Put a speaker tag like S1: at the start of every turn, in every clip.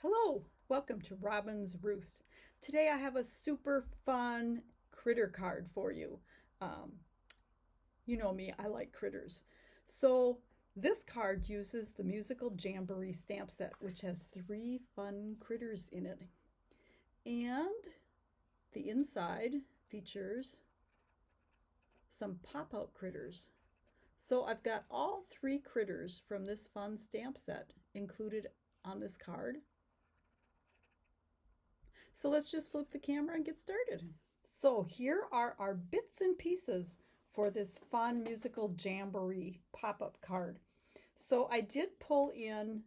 S1: Hello, welcome to Robyn's Roost. Today I have a super fun critter card for you. Um, you know me, I like critters. So this card uses the musical Jamboree stamp set, which has 3 fun critters in it. And the inside features some pop-out critters. So I've got all 3 critters from this fun stamp set included on this card. So let's just flip the camera and get started. So here are our bits and pieces for this fun musical Jamboree pop-up card. So I did pull in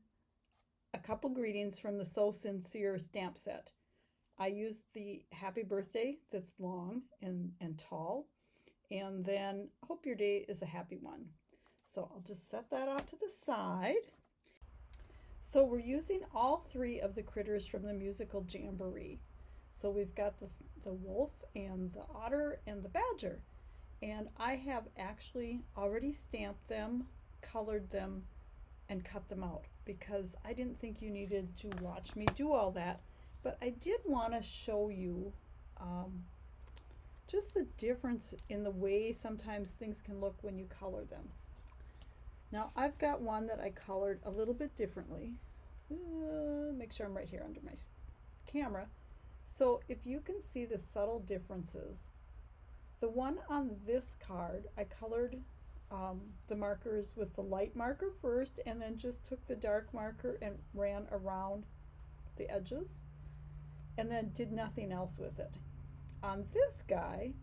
S1: a couple greetings from the So Sincere stamp set. I used the happy birthday that's long and tall, and then hope your day is a happy one. So I'll just set that off to the side. So we're using all 3 of the critters from the musical Jamboree. So we've got the wolf and the otter and the badger. And I have actually already stamped them, colored them, and cut them out because I didn't think you needed to watch me do all that. But I did want to show you just the difference in the way sometimes things can look when you color them. Now I've got one that I colored a little bit differently. Make sure I'm right here under my camera. So if you can see the subtle differences, the one on this card, I colored the markers with the light marker first and then just took the dark marker and ran around the edges and then did nothing else with it. On this guy,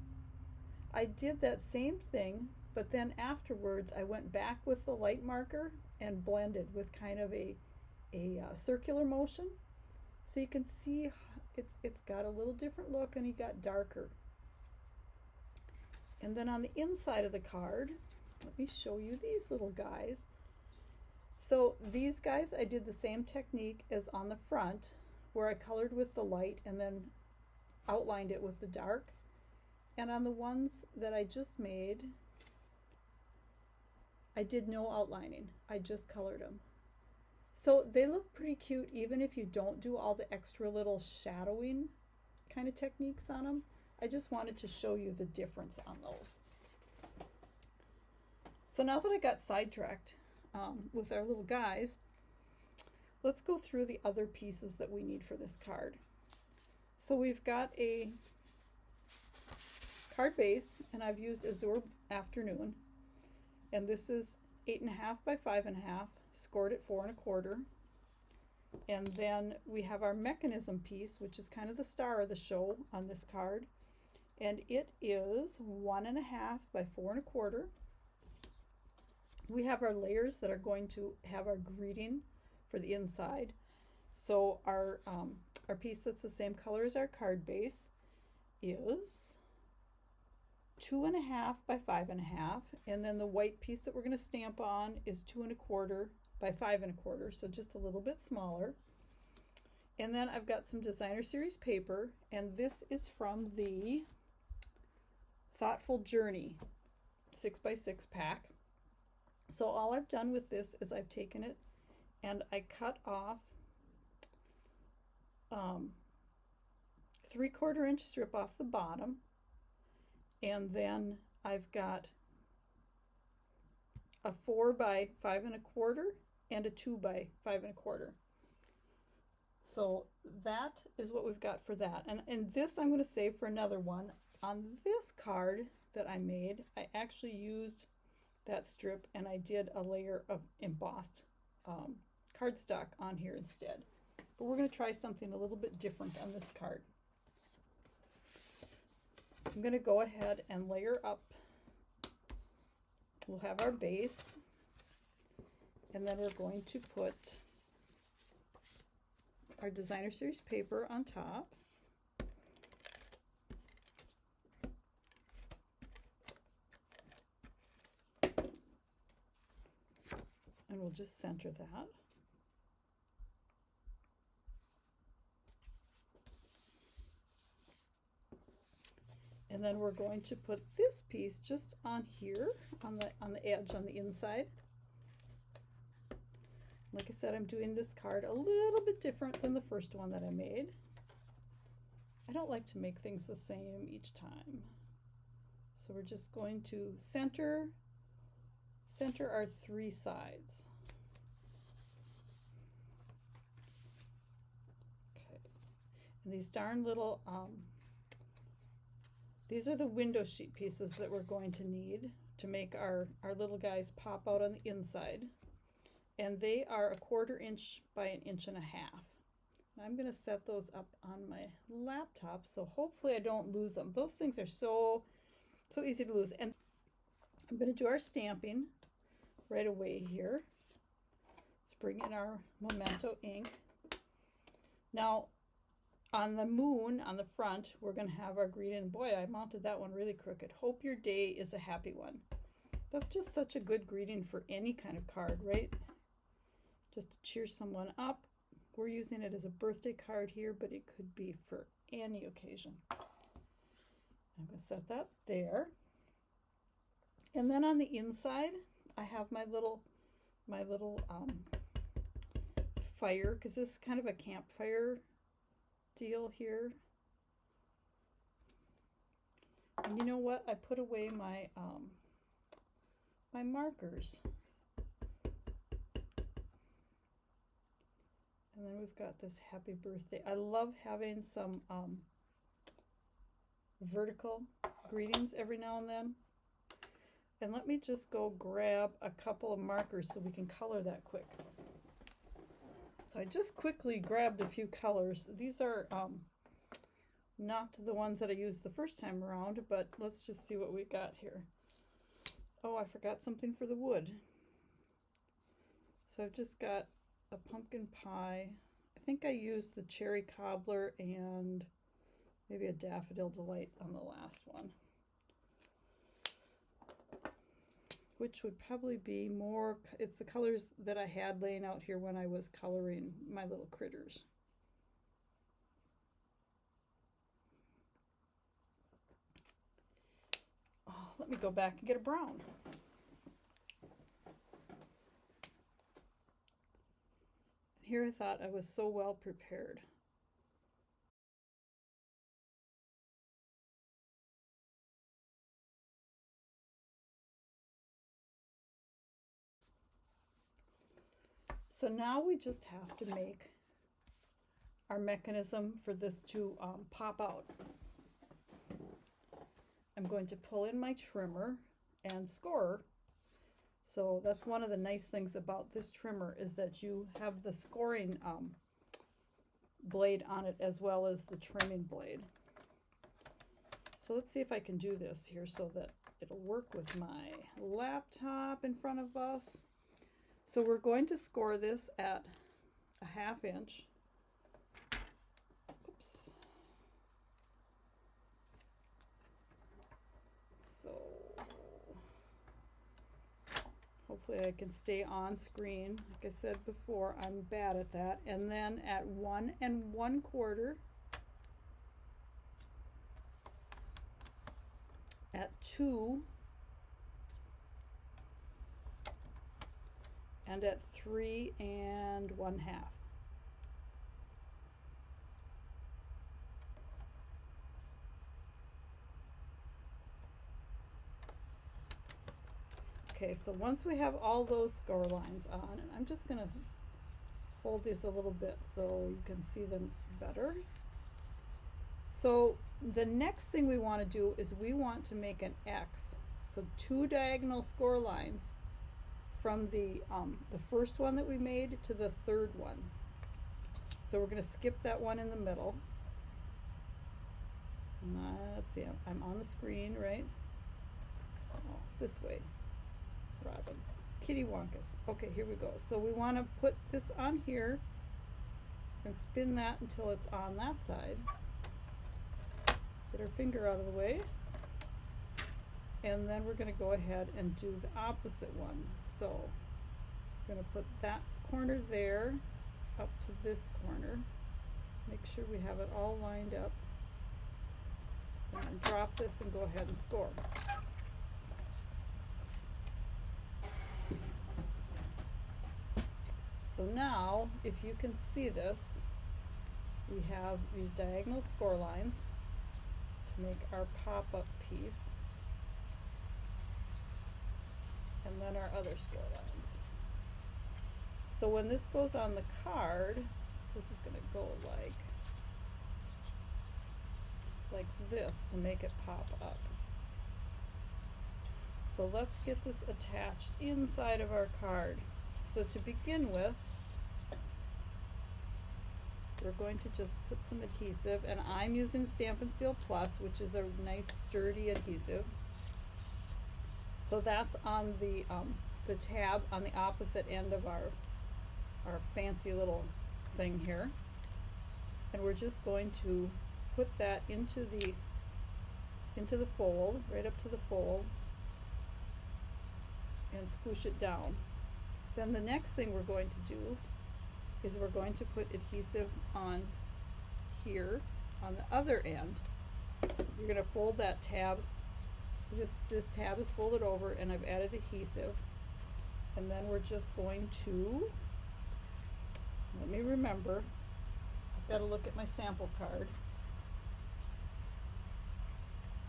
S1: I did that same thing, but then afterwards I went back with the light marker and blended with kind of a circular motion. So you can see it's got a little different look and he got darker. And then on the inside of the card, let me show you these little guys. So these guys, I did the same technique as on the front where I colored with the light and then outlined it with the dark. And on the ones that I just made, I did no outlining. I just colored them. So they look pretty cute even if you don't do all the extra little shadowing kind of techniques on them. I just wanted to show you the difference on those. So now that I got sidetracked with our little guys, let's go through the other pieces that we need for this card. So we've got a card base, and I've used Azure Afternoon, and this is 8.5 by 5.5, scored at 4 1/4. And then we have our mechanism piece, which is kind of the star of the show on this card, and it is 1.5 by 4 1/4. We have our layers that are going to have our greeting for the inside. So our piece that's the same color as our card base is 2.5 by 5.5, and then the white piece that we're going to stamp on is 2 1/4 by 5 1/4, so just a little bit smaller. And then I've got some designer series paper, and this is from the Thoughtful Journey 6x6 pack. So all I've done with this is I've taken it and I cut off 3/4 inch strip off the bottom, and then I've got a 4 by 5 1/4 and a 2 by 5 1/4. So that is what we've got for that. And this I'm going to save for another one. On this card that I made, I actually used that strip and I did a layer of embossed cardstock on here instead. But we're going to try something a little bit different on this card. I'm going to go ahead and layer up. We'll have our base, and then we're going to put our designer series paper on top. And we'll just center that. And then we're going to put this piece just on here, on the edge, on the inside. Like I said, I'm doing this card a little bit different than the first one that I made. I don't like to make things the same each time. So we're just going to center our 3 sides. Okay. And these darn little, these are the window sheet pieces that we're going to need to make our little guys pop out on the inside. And they are 1/4 inch by 1.5 inches. I'm going to set those up on my laptop, so hopefully I don't lose them. Those things are so easy to lose. And I'm going to do our stamping right away here. Let's bring in our Memento ink. Now, on the moon on the front, we're going to have our greeting. Boy, I mounted that one really crooked. Hope your day is a happy one. That's just such a good greeting for any kind of card, right? Just to cheer someone up. We're using it as a birthday card here, but it could be for any occasion. I'm going to set that there. And then on the inside, I have my little fire, because this is kind of a campfire deal here. And you know what? I put away my my markers. And then we've got this happy birthday. I love having some vertical greetings every now and then. And let me just go grab a couple of markers so we can color that quick. So I just quickly grabbed a few colors. These are not the ones that I used the first time around, but let's just see what we got here. Oh, I forgot something for the wood. So I've just got a pumpkin pie. I think I used the cherry cobbler and maybe a daffodil delight on the last one, which would probably be more, it's the colors that I had laying out here when I was coloring my little critters. Oh, let me go back and get a brown. Here I thought I was so well prepared. So now we just have to make our mechanism for this to pop out. I'm going to pull in my trimmer and scorer. So that's one of the nice things about this trimmer, is that you have the scoring blade on it as well as the trimming blade. So let's see if I can do this here so that it'll work with my laptop in front of us. So we're going to score this at 1/2 inch. Oops. So hopefully I can stay on screen. Like I said before, I'm bad at that. And then at 1 1/4, at 2, and at 3 1/2. Okay, so once we have all those score lines on, and I'm just going to fold these a little bit so you can see them better. So the next thing we want to do is we want to make an X. So 2 diagonal score lines from the first one that we made to the third one. So we're going to skip that one in the middle. Let's see, I'm on the screen, right? Oh, this way, Robyn. Kitty Wonkus. Okay, here we go. So we want to put this on here and spin that until it's on that side. Get our finger out of the way. And then we're going to go ahead and do the opposite one. So we're going to put that corner there up to this corner. Make sure we have it all lined up. And then drop this and go ahead and score. So now, if you can see this, we have these diagonal score lines to make our pop-up piece, and then our other score lines. So when this goes on the card, this is going to go like this to make it pop up. So let's get this attached inside of our card. So to begin with, we're going to just put some adhesive, and I'm using Stampin' Seal Plus, which is a nice sturdy adhesive. So that's on the tab on the opposite end of our fancy little thing here, and we're just going to put that into the fold, right up to the fold, and squish it down. Then the next thing we're going to do is we're going to put adhesive on here on the other end. You're going to fold that tab. So this tab is folded over, and I've added adhesive. And then we're just going to, let me remember, I've got to look at my sample card.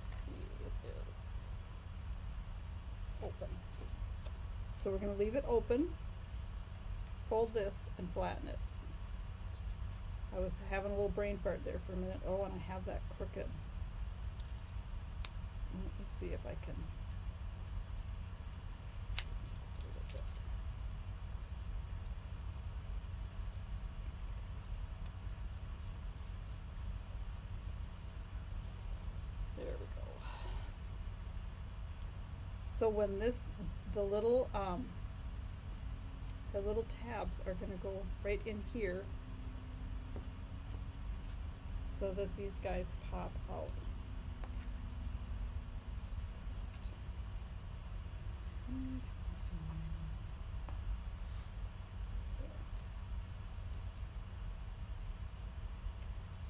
S1: Let's see, it is open. So we're going to leave it open, fold this, and flatten it. I was having a little brain fart there for a minute. Oh, and I have that crooked. Let me see if I can. There we go. So when the little the little tabs are going to go right in here so that these guys pop out.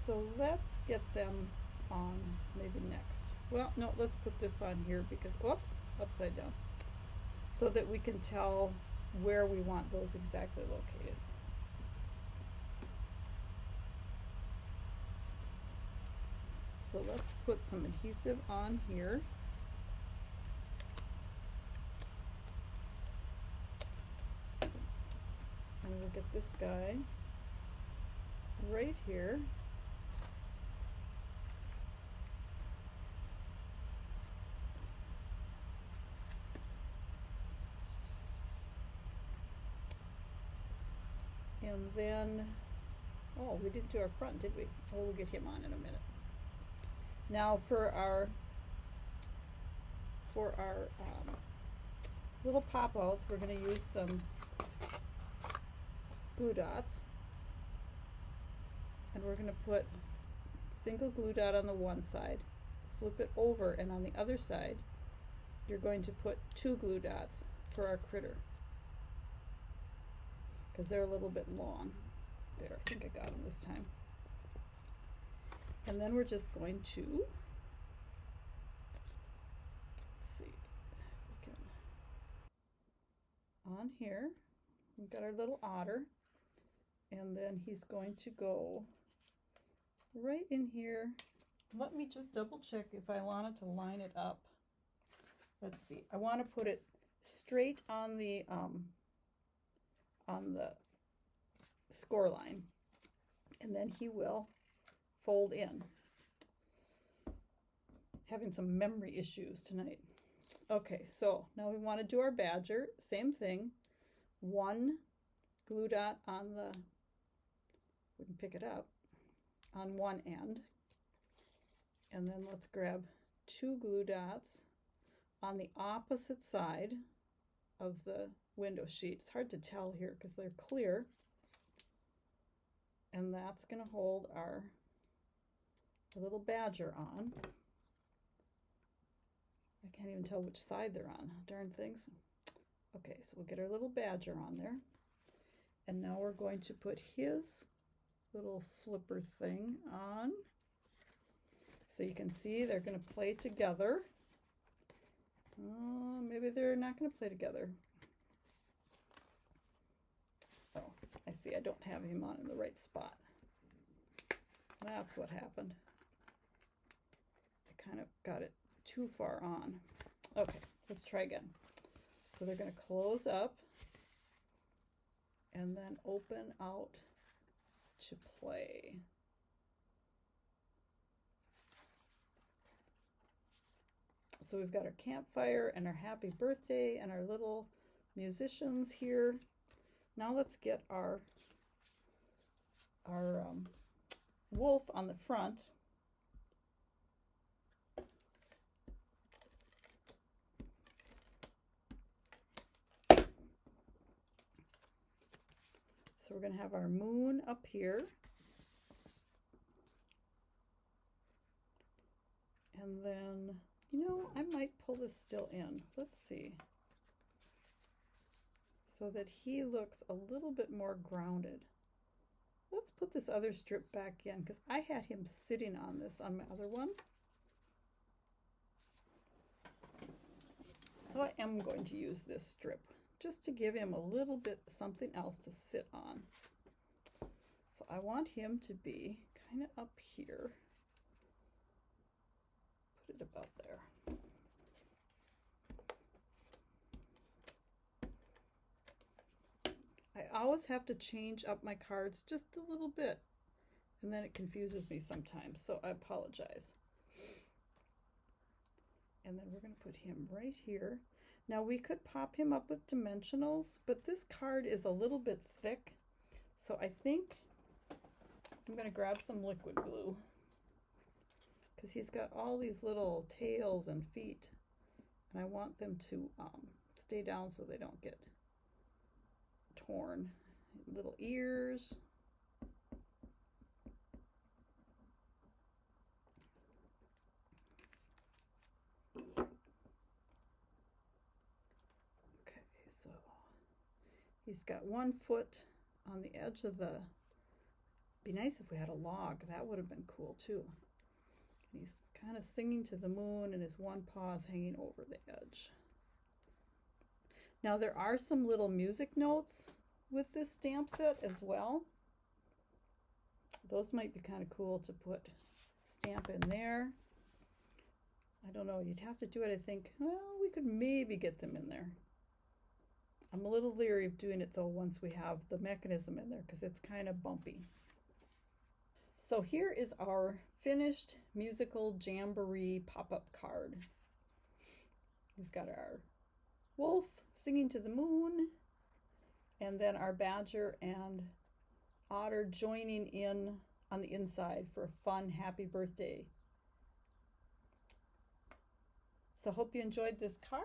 S1: So let's get them on maybe next. Well, no, let's put this on here because, oops, upside down, so that we can tell where we want those exactly located. So let's put some adhesive on here. And we'll get this guy right here. And then, oh, we didn't do our front, did we? Oh, we'll get him on in a minute. Now for our little pop-outs, we're going to use some glue dots. And we're going to put single glue dot on the one side, flip it over, and on the other side, you're going to put 2 glue dots for our critter, because they're a little bit long. There, I think I got them this time. And then we're just going to, let's see if we can, on here, we've got our little otter, and then he's going to go right in here. Let me just double check if I wanted to line it up. Let's see, I want to put it straight on the score line, and then he will fold in. Having some memory issues tonight. Okay, so now we want to do our badger. Same thing. 1 glue dot on the, wouldn't pick it up, on one end. And then let's grab 2 glue dots on the opposite side of the window sheet. It's hard to tell here because they're clear. And that's going to hold our little badger on. I can't even tell which side they're on, darn things. Okay, so we'll get our little badger on there. And now we're going to put his little flipper thing on. So you can see they're going to play together. Maybe they're not going to play together. Oh, I see I don't have him on in the right spot. That's what happened. I kind of got it too far on. Okay, let's try again. So they're going to close up and then open out to play. So we've got our campfire and our happy birthday and our little musicians here. Now let's get our wolf on the front. So we're going to have our moon up here. And then, you know, I might pull this still in. Let's see. So that he looks a little bit more grounded. Let's put this other strip back in because I had him sitting on this on my other one. So I am going to use this strip just to give him a little bit something else to sit on. So I want him to be kind of up here. Put it about there. I always have to change up my cards just a little bit, and then it confuses me sometimes, so I apologize. And then we're going to put him right here. Now we could pop him up with dimensionals, but this card is a little bit thick, so I think I'm going to grab some liquid glue because he's got all these little tails and feet, and I want them to stay down so they don't get torn. Little ears. Okay, so he's got one foot on the edge of the, be nice if we had a log, that would have been cool too. He's kind of singing to the moon and his one paw is hanging over the edge. Now there are some little music notes with this stamp set as well. Those might be kind of cool to put stamp in there. I don't know, you'd have to do it, I think. Well, we could maybe get them in there. I'm a little leery of doing it though once we have the mechanism in there because it's kind of bumpy. So here is our finished musical Jamboree pop-up card. We've got our wolf singing to the moon, and then our badger and otter joining in on the inside for a fun happy birthday. So hope you enjoyed this card.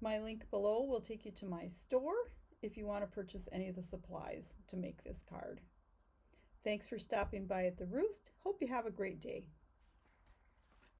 S1: My link below will take you to my store if you want to purchase any of the supplies to make this card. Thanks for stopping by at the Roost. Hope you have a great day.